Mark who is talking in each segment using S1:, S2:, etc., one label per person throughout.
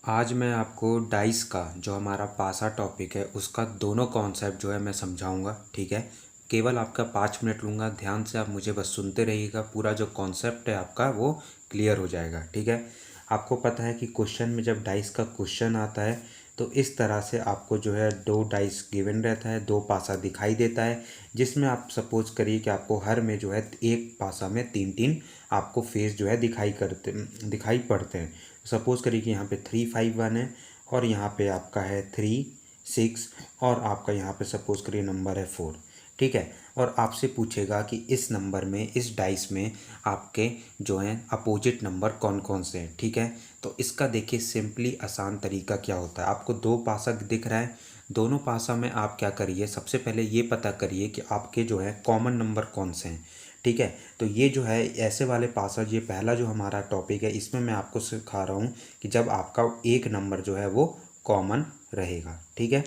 S1: आज मैं आपको डाइस का जो हमारा पासा टॉपिक है उसका दोनों कॉन्सेप्ट जो है मैं समझाऊंगा। ठीक है, केवल आपका 5 मिनट लूँगा, ध्यान से आप मुझे बस सुनते रहिएगा। पूरा जो कॉन्सेप्ट है आपका वो क्लियर हो जाएगा। ठीक है, आपको पता है कि क्वेश्चन में जब डाइस का क्वेश्चन आता है तो इस तरह से आपको जो है दो डाइस गिवन रहता है, दो पासा दिखाई देता है, जिसमें आप सपोज करिए कि आपको हर में जो है एक पासा में तीन तीन आपको फेस जो है दिखाई पड़ते हैं। सपोज करिए कि यहाँ पे 351 है और यहाँ पे आपका है 36 और आपका यहाँ पे सपोज करिए नंबर है 4। ठीक है, और आपसे पूछेगा कि इस नंबर में, इस डाइस में आपके जो हैं अपोजिट नंबर कौन कौन से हैं। ठीक है, तो इसका देखिए सिंपली आसान तरीका क्या होता है। आपको दो पासा दिख रहा है, दोनों पासा में आप क्या करिए, सबसे पहले ये पता करिए कि आपके जो है कॉमन नंबर कौन से हैं। ठीक है, तो ये जो है ऐसे वाले पासा, ये पहला जो हमारा टॉपिक है, इसमें मैं आपको सिखा रहा हूँ कि जब आपका एक नंबर जो है वो कॉमन रहेगा। ठीक है,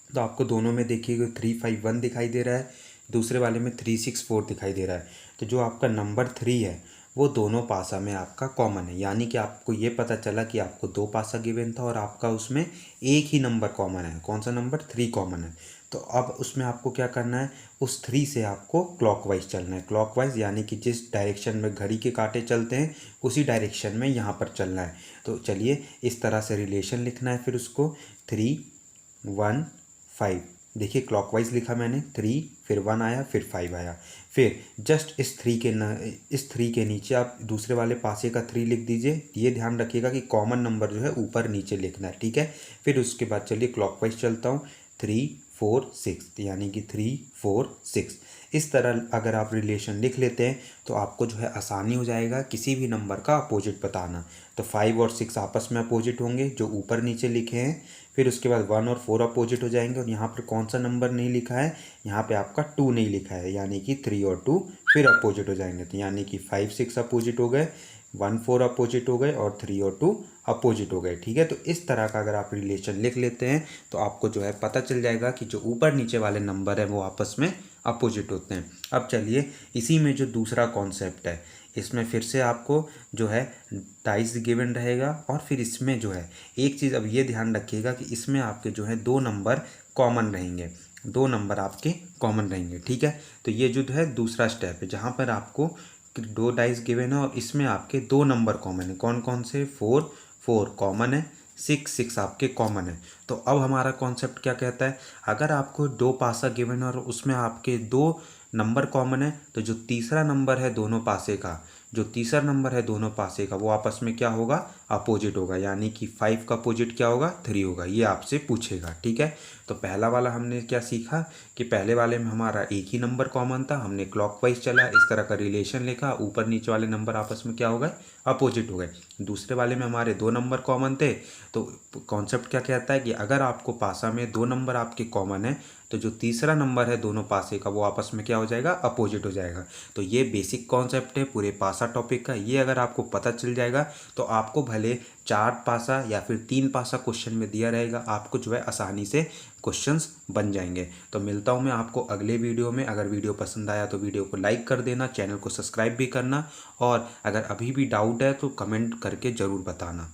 S1: तो आपको दोनों में देखिए 351 दिखाई दे रहा है, दूसरे वाले में 364 दिखाई दे रहा है। तो जो आपका नंबर 3 है वो दोनों पासा में आपका कॉमन है, यानी कि आपको ये पता चला कि आपको दो पासा गिवन था और आपका उसमें एक ही नंबर कॉमन है। कौन सा नंबर? 3 कॉमन है। तो अब उसमें आपको क्या करना है, उस 3 से आपको क्लॉकवाइज चलना है। क्लॉकवाइज यानी कि जिस डायरेक्शन में घड़ी के कांटे चलते हैं उसी डायरेक्शन में यहाँ पर चलना है। तो चलिए इस तरह से रिलेशन लिखना है। फिर उसको 3 1 5, देखिए क्लॉकवाइज लिखा मैंने, 3 फिर 1 आया फिर 5 आया। फिर जस्ट इस 3 के नीचे आप दूसरे वाले पासे का 3 लिख दीजिए। ये ध्यान रखिएगा कि कॉमन नंबर जो है ऊपर नीचे लिखना है। ठीक है, फिर उसके बाद चलिए क्लॉकवाइज चलता हूँ, 3 4 6, यानी कि 3 4 6। इस तरह अगर आप रिलेशन लिख लेते हैं तो आपको जो है आसानी हो जाएगा किसी भी नंबर का अपोजिट बताना। तो 5 और 6 आपस में अपोजिट होंगे जो ऊपर नीचे लिखे हैं। फिर उसके बाद 1 और 4 अपोजिट हो जाएंगे, और यहाँ पर कौन सा नंबर नहीं लिखा है, यहाँ पे आपका 2 नहीं लिखा है, यानी कि 3 और 2 फिर अपोजिट हो जाएंगे। तो यानी कि 5 6 अपोजिट हो गए, 1 4 अपोजिट हो गए और 3 और 2 अपोजिट हो गए। ठीक है, तो इस तरह का अगर आप रिलेशन लिख लेते हैं तो आपको जो है पता चल जाएगा कि जो ऊपर नीचे वाले नंबर हैं वो आपस में अपोजिट होते हैं। अब चलिए इसी में जो दूसरा कॉन्सेप्ट है, इसमें फिर से आपको जो है डाइस गिवन रहेगा, और फिर इसमें जो है एक चीज़ अब ये ध्यान रखिएगा कि इसमें आपके जो है दो नंबर कॉमन रहेंगे, दो नंबर आपके कॉमन रहेंगे। ठीक है, तो ये जो है दूसरा स्टेप है जहाँ पर आपको दो डाइस गिवन है और इसमें आपके दो नंबर कॉमन है। कौन कौन से? 4 4 कॉमन है, 6 6 आपके कॉमन है। तो अब हमारा कॉन्सेप्ट क्या कहता है, अगर आपको दो पासा गिवन है और उसमें आपके दो नंबर कॉमन है, तो जो तीसरा नंबर है दोनों पासे का, जो तीसरा नंबर है दोनों पासे का, वो आपस में क्या होगा? अपोजिट होगा, यानी कि 5 का अपोजिट क्या होगा? 3 होगा। ये आपसे पूछेगा। ठीक है, तो पहला वाला हमने क्या सीखा कि पहले वाले में हमारा एक ही नंबर कॉमन था, हमने क्लॉकवाइज चला, इस तरह का रिलेशन लिखा, ऊपर नीचे वाले नंबर आपस में क्या हो गए? अपोजिट हो गए। दूसरे वाले में हमारे दो नंबर कॉमन थे, तो कॉन्सेप्ट क्या कहता है कि अगर आपको पासा में दो नंबर आपके कॉमन है तो जो तीसरा नंबर है दोनों पासे का वो आपस में क्या हो जाएगा? अपोजिट हो जाएगा। तो ये बेसिक कॉन्सेप्ट है पूरे पासा टॉपिक का। ये अगर आपको पता चल जाएगा तो आपको भले 4 पासा या फिर 3 पासा क्वेश्चन में दिया रहेगा, आपको जो है आसानी से क्वेश्चंस बन जाएंगे। तो मिलता हूँ मैं आपको अगले वीडियो में। अगर वीडियो पसंद आया तो वीडियो को लाइक कर देना, चैनल को सब्सक्राइब भी करना, और अगर अभी भी डाउट है तो कमेंट करके ज़रूर बताना।